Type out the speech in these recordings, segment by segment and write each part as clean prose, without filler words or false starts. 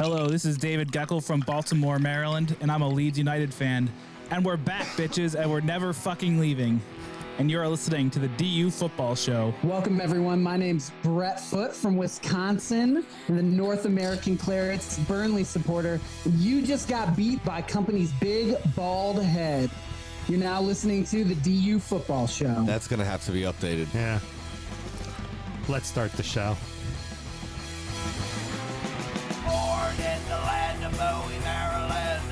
Hello, this is David Geckel from Baltimore, Maryland, and I'm a Leeds United fan. And we're back, bitches, and we're never fucking leaving. And you're listening to the DU Football Show. Welcome, everyone. My name's Brett Foote from Wisconsin, and the North American Clarets Burnley supporter. You just got beat by company's big, bald head. You're now listening to the DU Football Show. That's going to have to be updated. Yeah. Let's start the show. Born in the land of Bowie, Maryland.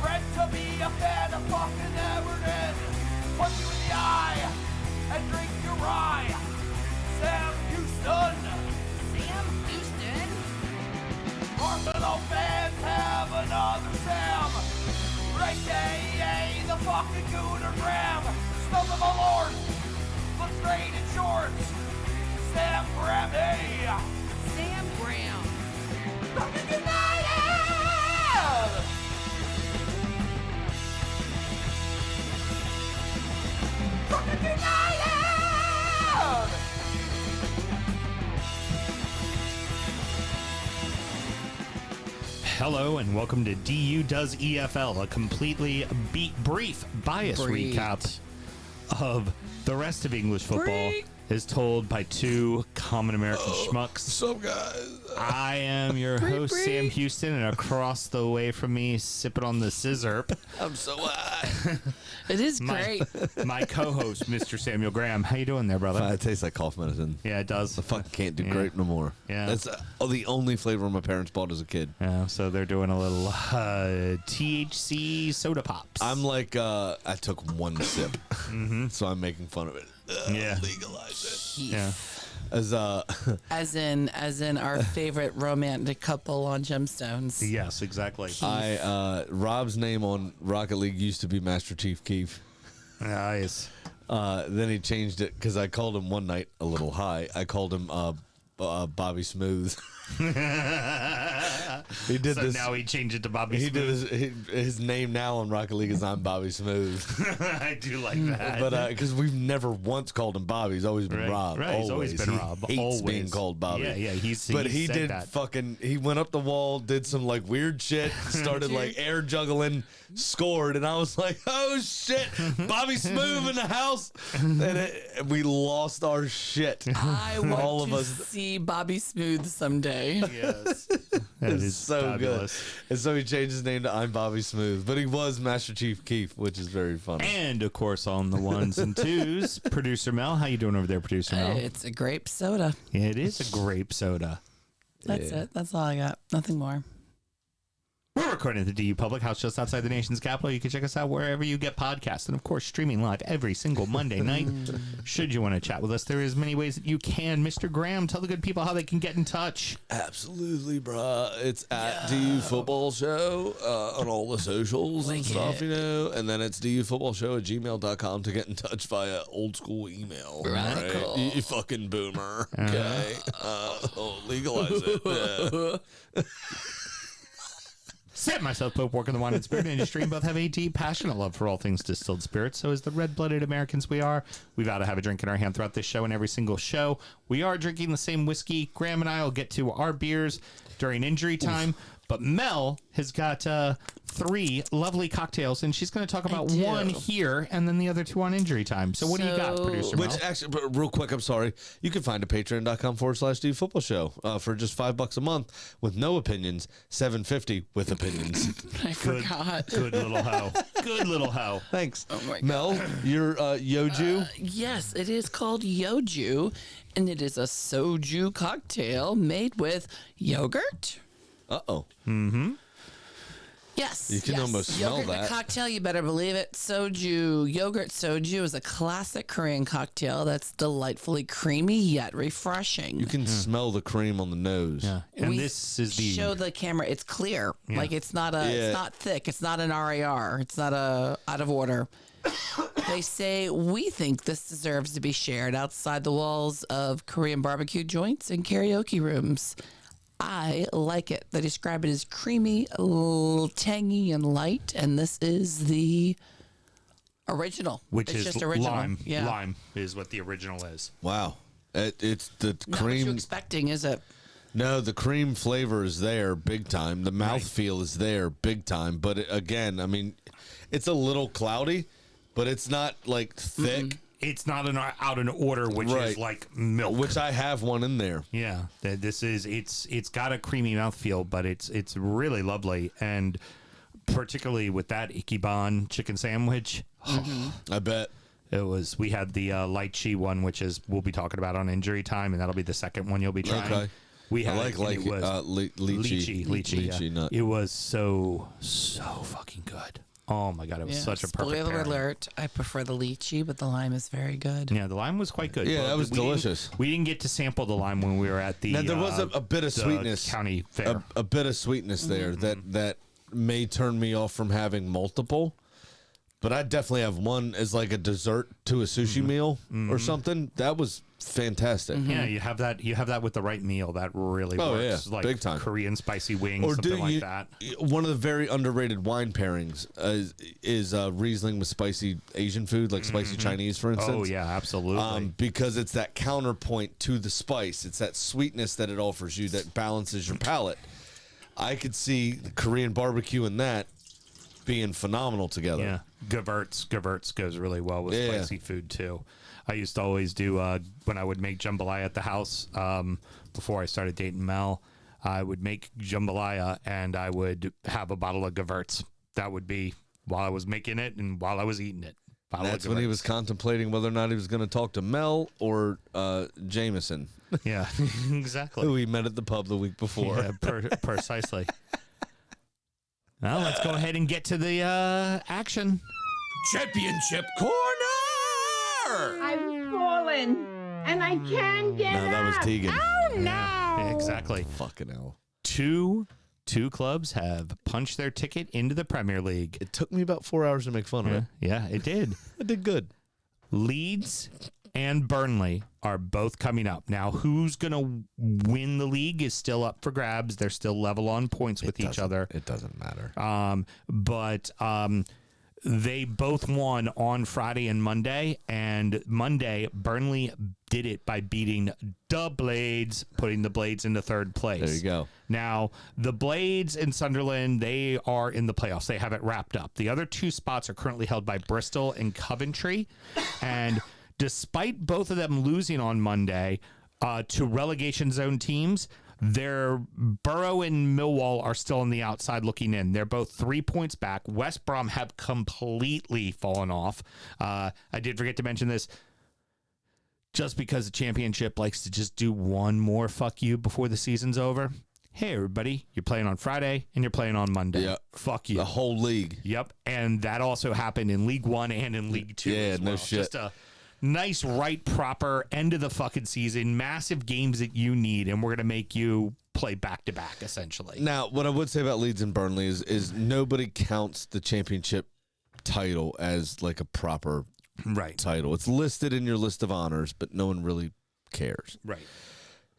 Bred to be a fan of fucking Everton. Punch you in the eye and drink your rye. Sam Houston. Sam Houston? Arsenal fans have another Sam. AKA the fucking Gooner Graham. Stump of a lord. Look straight in shorts. Sam Graham, hey. Sam Graham. Fucking United! Fucking United! Hello and welcome to DU Does EFL, a completely brief, biased recap of the rest of English football is told by two common American schmucks. What's up, guys? I am your host, Sam Houston, and across the way from me, sipping on the scissor, I'm so high. It is great. my co-host, Mr. Samuel Graham. How you doing there, brother? It tastes like cough medicine. Yeah, it does. I fucking can't do grape no more. Yeah. That's the only flavor my parents bought as a kid. Yeah, so they're doing a little THC soda pops. I'm like, I took one sip, so I'm making fun of it. Yeah. Legalize it. Yeah. As in our favorite romantic couple on Gemstones. Yes, exactly. Rob's name on Rocket League used to be Master Chief Keef. Nice. Then he changed it because I called him one night a little high. I called him Bobby Smooth. He did So this. now he changed it to Bobby He Smooth. did his name now on Rocket League is I'm Bobby Smooth. I do like that. But because we've never once called him Bobby, he's always been Right, Rob. right, he's always been Rob. He hates Always. being called Bobby. Yeah, But he he said did that. he went up the wall, did some like weird shit, started like air juggling, scored, and I was like, oh shit, Bobby Smooth in the house, and we lost our shit. I want All of to us. see Bobby Smooth someday. Yes. That It's is so fabulous. good. And so he changed his name to I'm Bobby Smooth, but he was Master Chief Keef, which is very funny. And of course, on the ones and twos, producer Mel. How you doing over there, producer Mel? It's a grape soda. It is a grape soda. That's it. That's all I got. Nothing more. We're recording at the DU Public House just outside the nation's capital. You can check us out wherever you get podcasts. And, of course, streaming live every single Monday night. Should you want to chat with us, there is many ways that you can. Mr. Graham, tell the good people how they can get in touch. Absolutely, bruh. It's at DU Football Show on all the socials and stuff, you know. And then it's dufootballshow@gmail.com to get in touch via old school email. Radical. Right? You fucking boomer. Okay. Legalize it. Yeah. Sam, myself, Pope, work in the wine and spirit industry, and both have a deep, passionate love for all things distilled spirits. So as the red-blooded Americans we are, we've got to have a drink in our hand throughout this show and every single show. We are drinking the same whiskey. Graham and I will get to our beers during injury time. But Mel has got 3 lovely cocktails, and she's going to talk about do. one here and then the other 2 on injury time. So what do you got, producer Mel? Which actually, but real quick, I'm sorry. You can find a patreon.com/DU Football Show for just $5 a month with no opinions, $7.50 with opinions. I forgot. Good little hoe. Good little hoe. Thanks. Oh my God. Mel, you're Yoju. Yes, it is called Yoju, and it is a soju cocktail made with yogurt. Uh-oh. Yes. You can yes. almost smell yogurt in a that. cocktail, you better believe it. Soju, yogurt soju is a classic Korean cocktail that's delightfully creamy yet refreshing. You can smell the cream on the nose. Yeah. And We this is the... show the camera. It's clear. Yeah. Like it's not Yeah. it's not thick. It's not an RAR. It's not a out of order. They say we think this deserves to be shared outside the walls of Korean barbecue joints and karaoke rooms. I like it. They describe it as creamy, a little tangy, and light. And this is the original. Which it's is just original. lime. Yeah. Lime is what the original is. Wow. It's the Not what cream. you're expecting, is it? No, the cream flavor is there big time. The mouthfeel is there big time. But again, I mean, it's a little cloudy, but it's not like thick. It's not an out in order, which is like milk. Which I have one in there. Yeah, this is it's got a creamy mouthfeel, but it's really lovely, and particularly with that Ikiban chicken sandwich. I bet. We had the lychee one, which is we'll be talking about on Injury Time, and that'll be the second one you'll be trying. Okay. We had lychee nut. It was so fucking good. Oh my god, it was such a perfect Spoiler pairing. alert, I prefer the lychee, but the lime is very good. Yeah, the lime was quite good. Yeah, that was delicious. We didn't get to sample the lime when we were at the. Now there was a bit of sweetness, county fair. a bit of sweetness there that may turn me off from having multiple. But I definitely have one as like a dessert to a sushi meal or something. That was fantastic. Yeah, you have that with the right meal. That really works. Yeah, Like big time. Korean spicy wings, Or something like that. One of the very underrated wine pairings is Riesling with spicy Asian food, like spicy Chinese, for instance. Oh yeah, absolutely. Because it's that counterpoint to the spice. It's that sweetness that it offers you that balances your palate. I could see the Korean barbecue and that being phenomenal together. Yeah, Gewürz goes really well with spicy food too. I used to always do when I would make jambalaya at the house before I started dating Mel. I would make jambalaya and I would have a bottle of Gewürz. That would be while I was making it and while I was eating it. That's when he was contemplating whether or not he was going to talk to Mel or Jameson, Yeah, exactly. who he met at the pub the week before. Yeah, precisely. Well, let's go ahead and get to the action. Championship Corner! I've fallen and I can't get No, that was up. Tegan. Oh no! Yeah, exactly. Fucking hell. Two clubs have punched their ticket into the Premier League. It took me about 4 hours to make fun of it. Yeah, it did. I did good. Leeds and Burnley are both coming up. Now, who's going to win the league is still up for grabs. They're still level on points with each other. It doesn't matter. But they both won on Friday and Monday. And Monday, Burnley did it by beating the Blades, putting the Blades into third place. There you go. Now, the Blades and Sunderland, they are in the playoffs. They have it wrapped up. The other two spots are currently held by Bristol and Coventry. And despite both of them losing on Monday to relegation zone teams, their Borough and Millwall are still on the outside looking in. They're both 3 points back. West Brom have completely fallen off. I did forget to mention this. Just because the championship likes to just do one more fuck you before the season's over. Hey, everybody, you're playing on Friday and you're playing on Monday. Yep. Fuck you. The whole league. Yep. And that also happened in League One and in League Two. Yeah, as no well. shit. Just a nice, right, proper end of the fucking season, massive games that you need, and we're going to make you play back to back, essentially. Now, what I would say about Leeds and Burnley is nobody counts the championship title as like a proper title. It's listed in your list of honors, but no one really cares. Right.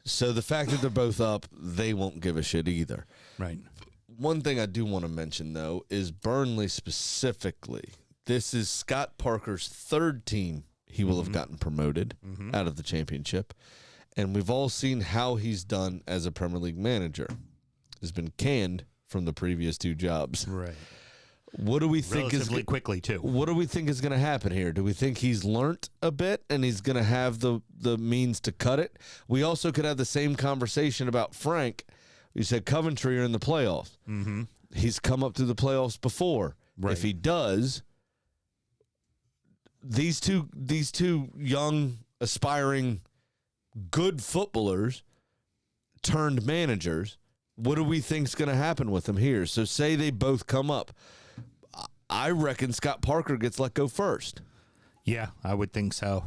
So the fact that they're both up, they won't give a shit either. Right. One thing I do want to mention, though, is Burnley specifically. This is Scott Parker's third team he will have gotten promoted out of the championship. And we've all seen how he's done as a Premier League manager. He's been canned from the previous two jobs. Right. What do we think Relatively quickly, too. What do we think is going to happen here? Do we think he's learnt a bit and he's going to have the means to cut it? We also could have the same conversation about Frank. You said Coventry are in the playoffs. Mm-hmm. He's come up through the playoffs before. Right. If he does, these two young, aspiring, good footballers turned managers, what do we think's going to happen with them here? So say they both come up. I reckon Scott Parker gets let go first. Yeah, I would think so.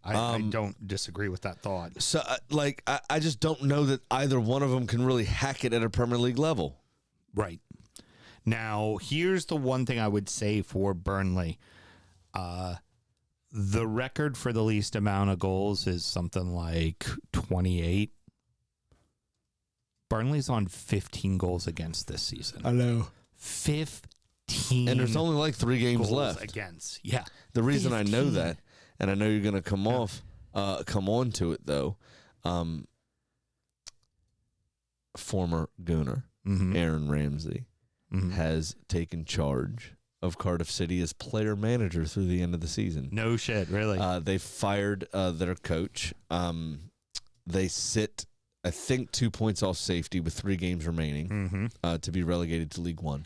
I don't disagree with that thought. So, I just don't know that either one of them can really hack it at a Premier League level. Right. Now, here's the one thing I would say for Burnley. The record for the least amount of goals is something like 28. Burnley's on 15 goals against this season. I know. 15. And there's only like 3 games goals left. Against. Yeah. The reason 15. I know that, and I know you're going to come on to it though, former Gooner, Aaron Ramsey, has taken charge of Cardiff City as player manager through the end of the season. No shit, really. They fired their coach. They sit, I think, 2 points off safety with 3 games remaining to be relegated to League One.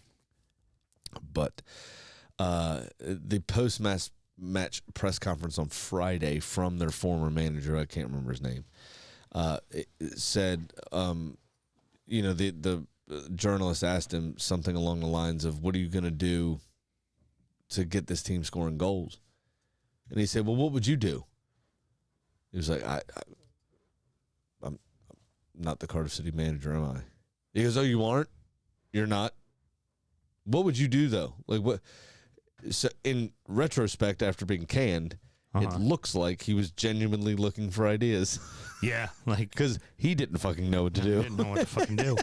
But the post-match press conference on Friday from their former manager, I can't remember his name, it said, the journalist asked him something along the lines of, what are you going to do to get this team scoring goals? And he said, well, what would you do? He was like, I'm not the Cardiff City manager, am I? He goes, oh, you aren't? You're not? What would you do, though? Like, what? So in retrospect, after being canned, it looks like he was genuinely looking for ideas. Yeah, like, because he didn't fucking know what to do. Didn't know what to fucking do.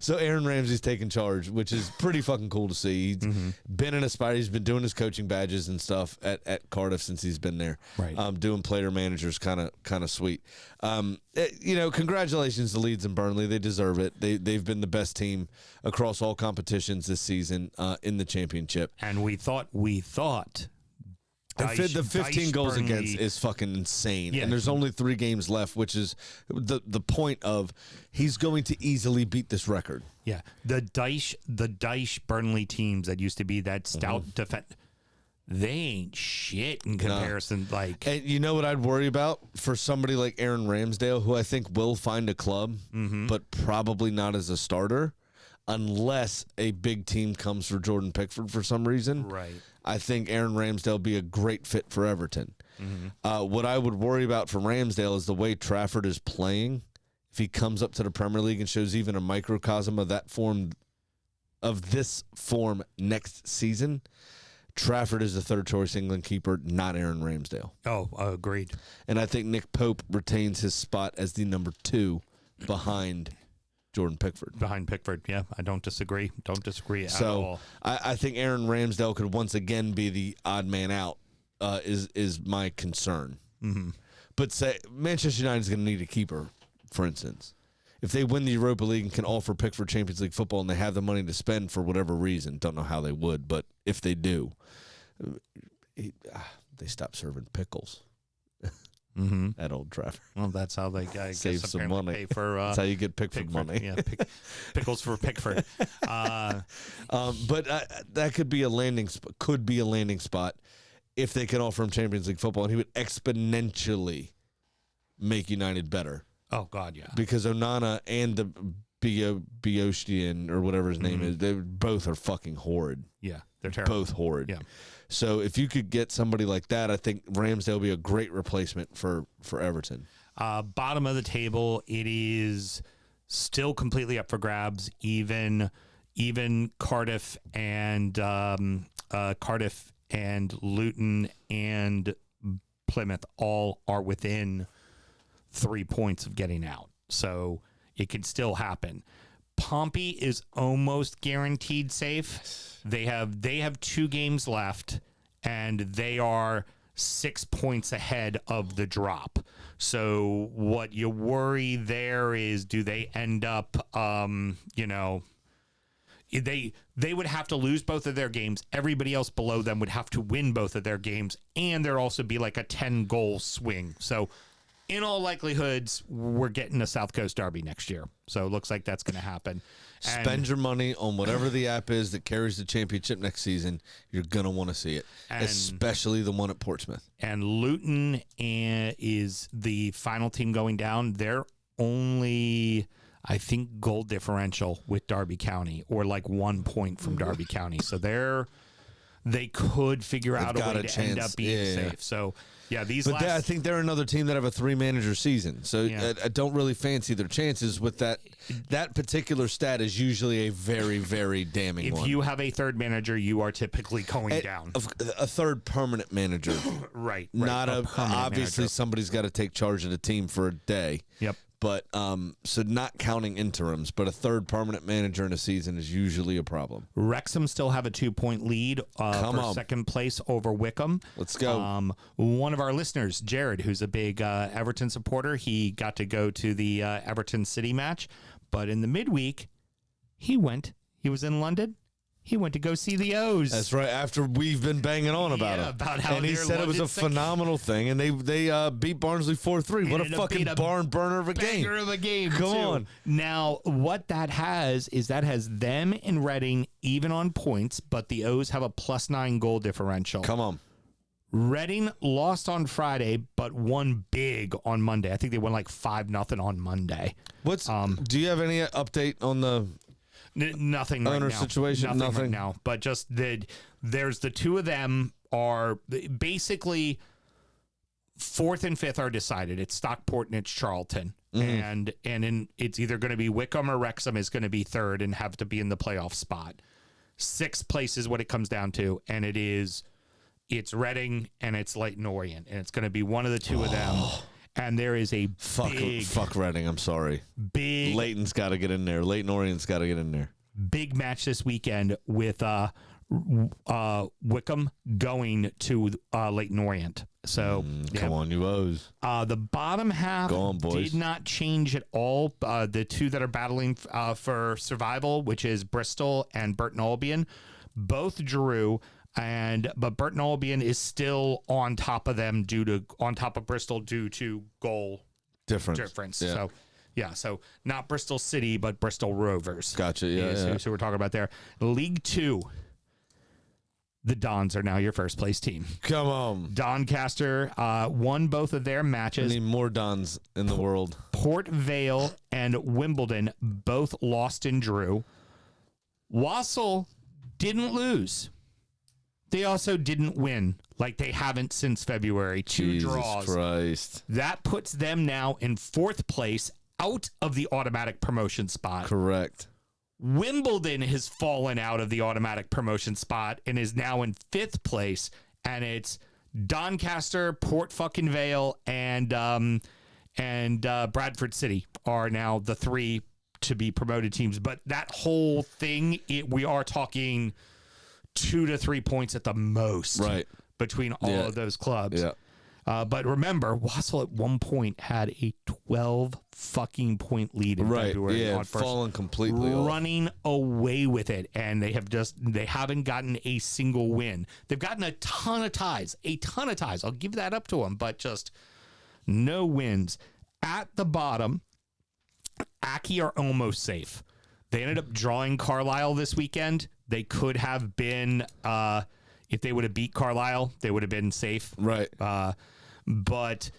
So Aaron Ramsey's taking charge, which is pretty fucking cool to see. He's been in a spot. He's been doing his coaching badges and stuff at Cardiff since he's been there. Right. Doing player managers, kind of sweet. Congratulations to Leeds and Burnley. They deserve it. They've been the best team across all competitions this season in the championship. And we thought. The 15 goals Burnley against is fucking insane. Yeah. And there's only 3 games left, which is the point of he's going to easily beat this record. Yeah. The Dyche Burnley teams that used to be that stout defense, they ain't shit in comparison. No. Like, and you know what I'd worry about for somebody like Aaron Ramsdale, who I think will find a club, but probably not as a starter, unless a big team comes for Jordan Pickford for some reason. Right. I think Aaron Ramsdale will be a great fit for Everton. What I would worry about for Ramsdale is the way Trafford is playing. If he comes up to the Premier League and shows even a microcosm of this form next season, Trafford is the third choice England keeper, not Aaron Ramsdale. Oh, agreed. And I think Nick Pope retains his spot as the number 2 behind Jordan Pickford. Behind Pickford, yeah. I don't disagree. At all. I think Aaron Ramsdale could once again be the odd man out, is my concern. But say Manchester United is going to need a keeper, for instance. If they win the Europa League and can offer Pickford Champions League football and they have the money to spend for whatever reason, don't know how they would, but if they do, they stop serving pickles. At Old Trafford. Well, that's how they save some money. Pay for, that's how you get Pickford money. Yeah, pickles for Pickford. But that could be a landing spot if they can offer him Champions League football, and he would exponentially make United better. Oh God, yeah. Because Onana and the Beostian or whatever his name is, they both are fucking horrid. Yeah, they're terrible. Both horrid. Yeah. So if you could get somebody like that, I think Ramsdale would be a great replacement for Everton. Bottom of the table, it is still completely up for grabs. Even Cardiff and Luton and Plymouth all are within 3 points of getting out. So it can still happen. Pompey is almost guaranteed safe. They have 2 games left, and they are 6 points ahead of the drop. So what you worry there is, do they end up, they would have to lose both of their games. Everybody else below them would have to win both of their games, and there'd also be like a 10-goal swing. So in all likelihoods, we're getting a South Coast derby next year. So it looks like that's going to happen. Spend your money on whatever the app is that carries the championship next season. You're going to want to see it, especially the one at Portsmouth. And Luton is the final team going down. They're only, I think, goal differential with Derby County, or like 1 point from Derby County. So they could figure out a way to end up being safe. So, yeah, I think they're another team that have a 3-manager season. So I don't really fancy their chances with that. That particular stat is usually a very, very damning one. If you have a third manager, you are typically going down. A third permanent manager. Right. Not obviously manager. Somebody's got to take charge of the team for a day. Yep. But so not counting interims, but a third permanent manager in a season is usually a problem. Wrexham still have a 2-point lead for second place over Wickham. Let's go. One of our listeners, Jared, who's a big Everton supporter, he got to go to the Everton City match. But in the midweek, he was in London. He went to go see the O's. That's right. After we've been banging on about it. About how and he said it was a phenomenal thing, and they beat Barnsley 4-3. What a fucking barn burner of a game. Banger of a game, Come too. on. Now, what that has is that has them and Reading even on points, but the O's have a +9 goal differential. Come on. Reading lost on Friday, but won big on Monday. I think they won like 5-0 on Monday. Do you have any update on the nothing right owner now? situation? Nothing right now. But just there's the two of them are basically 4th and 5th are decided. It's Stockport and it's Charlton. And it's either going to be Wickham or Wrexham is going to be 3rd and have to be in the playoff spot. 6th place is what it comes down to, and it's Reading and it's Leyton Orient, and it's going to be one of the two of them. And there is a fuck Reading. I'm sorry. Big Leyton's got to get in there. Leyton Orient's got to get in there. Big match this weekend with Wickham going to Leyton Orient. So come on, you O's. The bottom half did not change at all. The two that are battling for survival, which is Bristol and Burton Albion, both drew. But Burton Albion is still on top of them on top of Bristol due to goal difference. Yeah. So not Bristol City, but Bristol Rovers. Gotcha. Yeah. So we're talking about there. League 2. The Dons are now your first place team. Come on. Doncaster won both of their matches. I need more Dons in the world. Port Vale and Wimbledon both lost and drew. Walsall didn't lose. They also didn't win, like they haven't since February. 2 draws. Jesus Christ. That puts them now in 4th place, out of the automatic promotion spot. Correct. Wimbledon has fallen out of the automatic promotion spot and is now in 5th place, and it's Doncaster, Port fucking Vale, and Bradford City are now the 3 to be promoted teams. But that whole thing, we are talking 2 to 3 points at the most, right, between all of those clubs. Yeah. But remember, Walsall at one point had a 12 fucking point lead in February. Yeah, fallen completely running away with it, and they haven't gotten a single win. They've gotten a ton of ties. I'll give that up to them, but just no wins. At the bottom, Aki are almost safe. They ended up drawing Carlisle this weekend. They could have been, if they would have beat Carlisle, they would have been safe. Right. But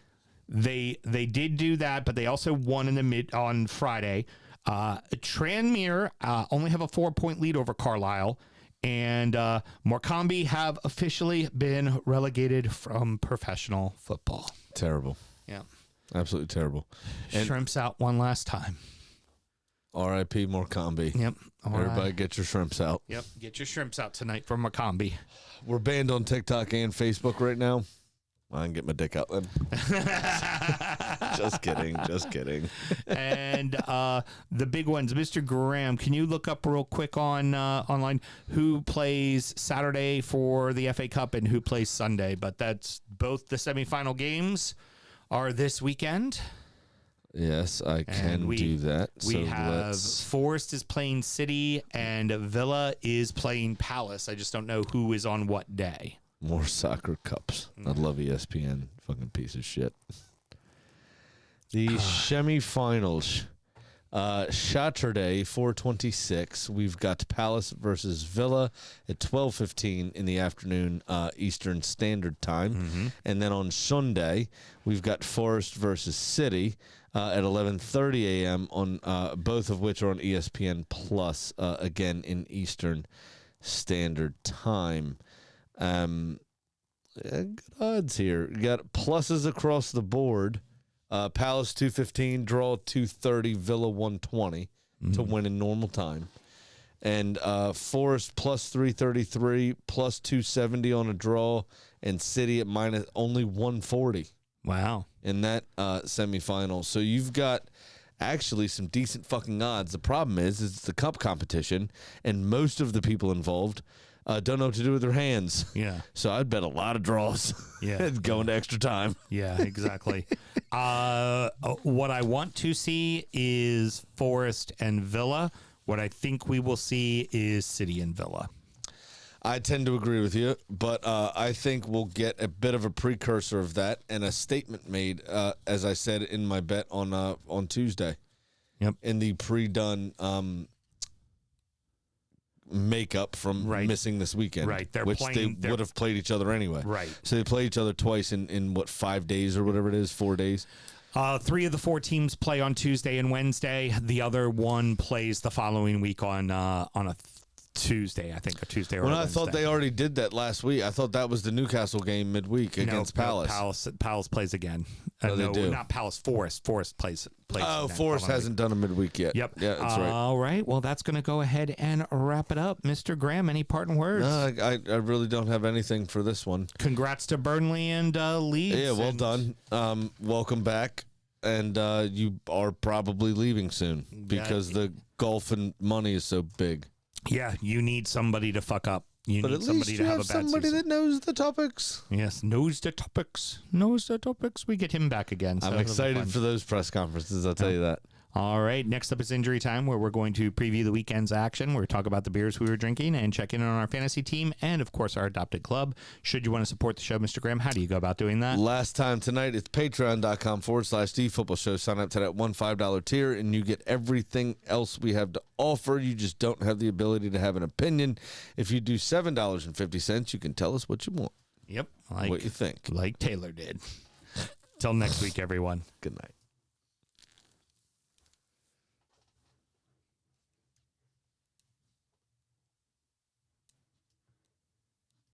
they did do that, but they also won on Friday. Tranmere only have a 4-point lead over Carlisle, and Morecambe have officially been relegated from professional football. Terrible. Yeah. Absolutely terrible. And Shrimps out one last time. R.I.P. Morecambe. Yep. Everybody get your shrimps out. Yep. Get your shrimps out tonight from Morecambe. We're banned on TikTok and Facebook right now. I can get my dick out then. Just kidding. And the big ones, Mr. Graham, can you look up real quick online who plays Saturday for the FA Cup and who plays Sunday? But that's both the semifinal games are this weekend. Yes, I can do that. We have Forest is playing City and Villa is playing Palace. I just don't know who is on what day. More soccer cups. I love ESPN. Fucking piece of shit. The semifinals. Saturday, 4:26. We've got Palace versus Villa at 12:15 in the afternoon, Eastern Standard Time. Mm-hmm. And then on Sunday, we've got Forest versus City at 11:30 a.m. on both of which are on ESPN Plus, again in Eastern Standard Time. Good odds here. You got pluses across the board. Palace 215, draw 230, Villa 120 to win in normal time. And Forest plus 333, plus 270 on a draw, and City at minus only 140. Wow. in that semifinal. So you've got actually some decent fucking odds. The problem is it's the cup competition, and most of the people involved don't know what to do with their hands. Yeah. So I'd bet a lot of draws. Yeah. Going to extra time. Yeah, exactly. What I want to see is Forest and Villa. What I think we will see is City and Villa. I tend to agree with you, but I think we'll get a bit of a precursor of that and a statement made, as I said in my bet on Tuesday. Yep. In the pre-done makeup from missing this weekend. Right. Which they would have played each other anyway. Right. So they play each other twice in what, 5 days or whatever it is, 4 days? 3 of the 4 teams play on Tuesday and Wednesday. The other one plays the following week on a Tuesday, I think, a Tuesday or a Wednesday. I thought they already did that last week. I thought that was the Newcastle game midweek against Palace. Palace plays again. No, they do. Not Palace. Forest plays. Oh, Forest hasn't done a midweek yet. Yep. Yeah, that's right. All right. Well, that's going to go ahead and wrap it up. Mr. Graham, any parting words? No, I really don't have anything for this one. Congrats to Burnley and Leeds. Yeah, well done. Welcome back. And you are probably leaving soon because the gulf in money is so big. Yeah, you need somebody to fuck up. You But need at somebody least to you have have a bad somebody season. that knows the topics. Yes, knows the topics. Knows the topics. We get him back again. So I'm it'll be excited fun. for those press conferences, I'll tell you that. All right, next up is Injury Time, where we're going to preview the weekend's action. We're talk about the beers we were drinking and check in on our fantasy team and, of course, our adopted club. Should you want to support the show, Mr. Graham, how do you go about doing that? Last time tonight, it's patreon.com/DFootball show. Sign up to that $5 tier, and you get everything else we have to offer. You just don't have the ability to have an opinion. If you do $7.50, you can tell us what you want. Yep. What you think. Like Taylor did. Till next week, everyone. Good night.